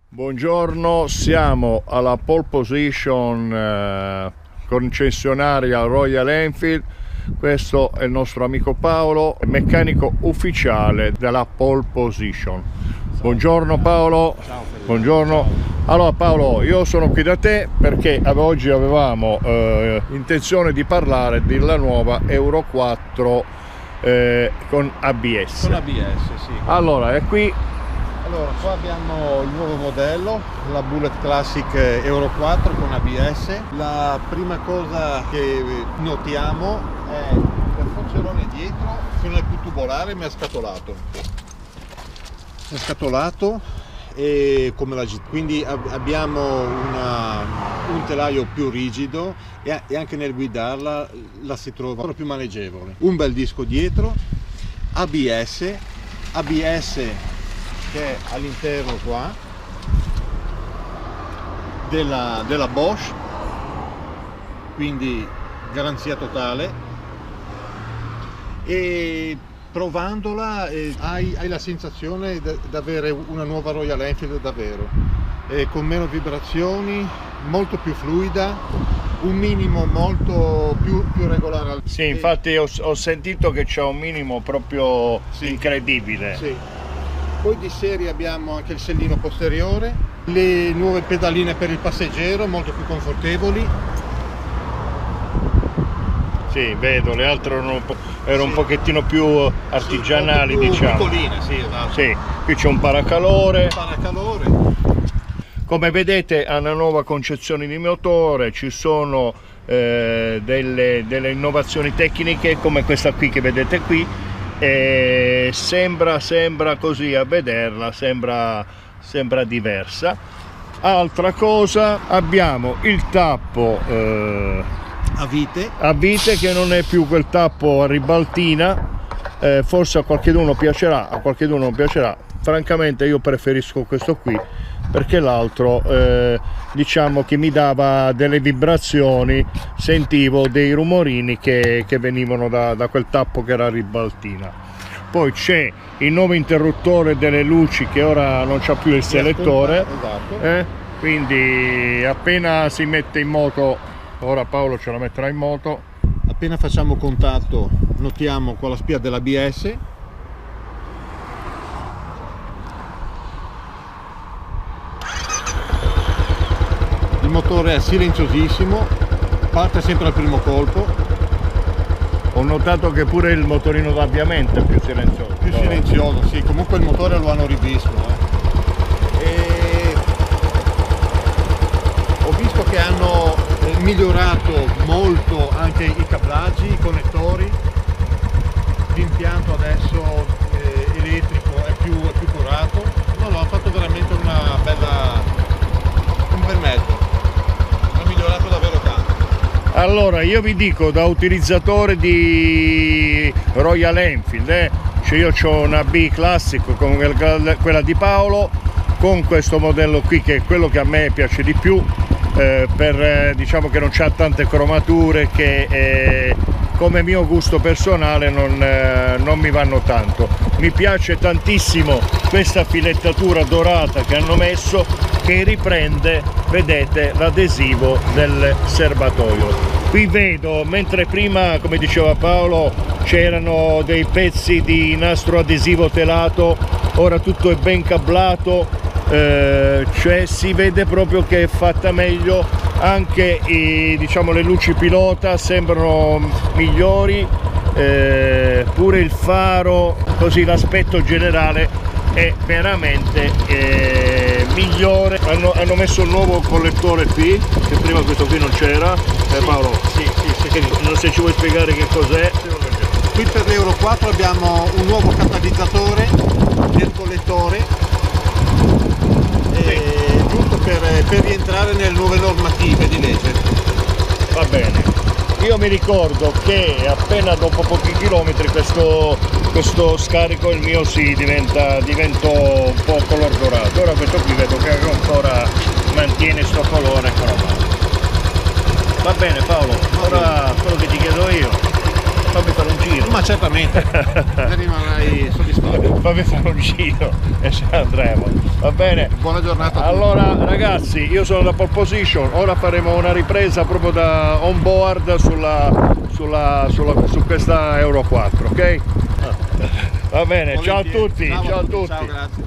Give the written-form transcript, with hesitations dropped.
Buongiorno, siamo alla pole position concessionaria Royal Enfield. Questo è il nostro amico Paolo, meccanico ufficiale della pole position. Buongiorno Paolo. Ciao Federico. Buongiorno. Ciao. Allora Paolo, io sono qui da te perché oggi avevamo intenzione di parlare della nuova Euro 4 con ABS. Con ABS, sì. Allora, è qui. Allora, qua abbiamo il nuovo modello, la Bullet Classic Euro 4 con ABS. La prima cosa che notiamo è il forcerone dietro, che non è più tubolare ma è scatolato. È scatolato e come la GT, quindi abbiamo un telaio più rigido e anche nel guidarla la si trova più maneggevole. Un bel disco dietro, ABS che è all'interno qua della Bosch, quindi garanzia totale, e provandola hai la sensazione di avere una nuova Royal Enfield davvero, con meno vibrazioni, molto più fluida, un minimo molto più regolare. Sì, infatti ho sentito che c'è un minimo proprio Sì. incredibile. Sì. Poi di serie abbiamo anche il sellino posteriore, le nuove pedaline per il passeggero molto più confortevoli. Sì, vedo, le altre erano Sì. un pochettino più artigianali, Sì, più diciamo. piccoline, sì, esatto. Sì, qui c'è un paracalore. Paracalore. Come vedete ha una nuova concezione di motore, ci sono delle innovazioni tecniche come questa qui che vedete qui. E sembra così a vederla, sembra diversa. Altra cosa, abbiamo il tappo A vite che non è più quel tappo a ribaltina, forse a qualcuno piacerà, a qualcuno non piacerà. Francamente io preferisco questo qui perché l'altro diciamo che mi dava delle vibrazioni, sentivo dei rumorini che venivano da quel tappo che era a ribaltina. Poi c'è il nuovo interruttore delle luci che ora non c'ha più il selettore, esatto. quindi appena si mette in moto, ora Paolo ce la metterà in moto, Appena facciamo contatto notiamo con la spia dell'ABS. Il motore è silenziosissimo, parte sempre al primo colpo. ho notato che pure il motorino d'avviamento è più silenzioso. Più silenzioso, sì, comunque il motore lo hanno rivisto. E ho visto che hanno migliorato molto anche i cablaggi, i connettori. L'impianto adesso elettrico è più curato. No, hanno fatto veramente un bel mezzo. Hanno migliorato davvero tanto. Allora io vi dico, da utilizzatore di Royal Enfield, cioè io ho una B classico come quella di Paolo, con questo modello qui che è quello che a me piace di più, diciamo che non c'ha tante cromature, che come mio gusto personale non mi vanno tanto. Mi piace tantissimo questa filettatura dorata che hanno messo, che riprende, vedete, l'adesivo del serbatoio. Qui vedo, mentre prima, come diceva Paolo, c'erano dei pezzi di nastro adesivo telato, ora tutto è ben cablato, cioè si vede proprio che è fatta meglio. Anche diciamo le luci pilota sembrano migliori, pure il faro, così l'aspetto generale è veramente migliore. Hanno messo un nuovo collettore qui, che prima questo qui non c'era. Paolo, Sì, se ci vuoi spiegare che cos'è. Qui per l'Euro 4 abbiamo un nuovo catalizzatore nel collettore, giusto per rientrare nelle nuove normative di legge. Va bene. Io mi ricordo che appena dopo pochi chilometri questo scarico il mio divento un po' color dorato. Ora questo qui vedo che ancora mantiene sto colore cromato. Va bene Paolo, ora quello che ti chiedo io, fammi fare un giro. Ma certamente, ne rimarrai soddisfatto. Fammi fare un giro e ce ne andremo, va bene? Buona giornata a tutti. Allora ragazzi, io sono da pole position, ora faremo una ripresa proprio da on board su questa Euro 4, ok? Va bene, ciao a tutti, ciao a tutti. Ciao, grazie.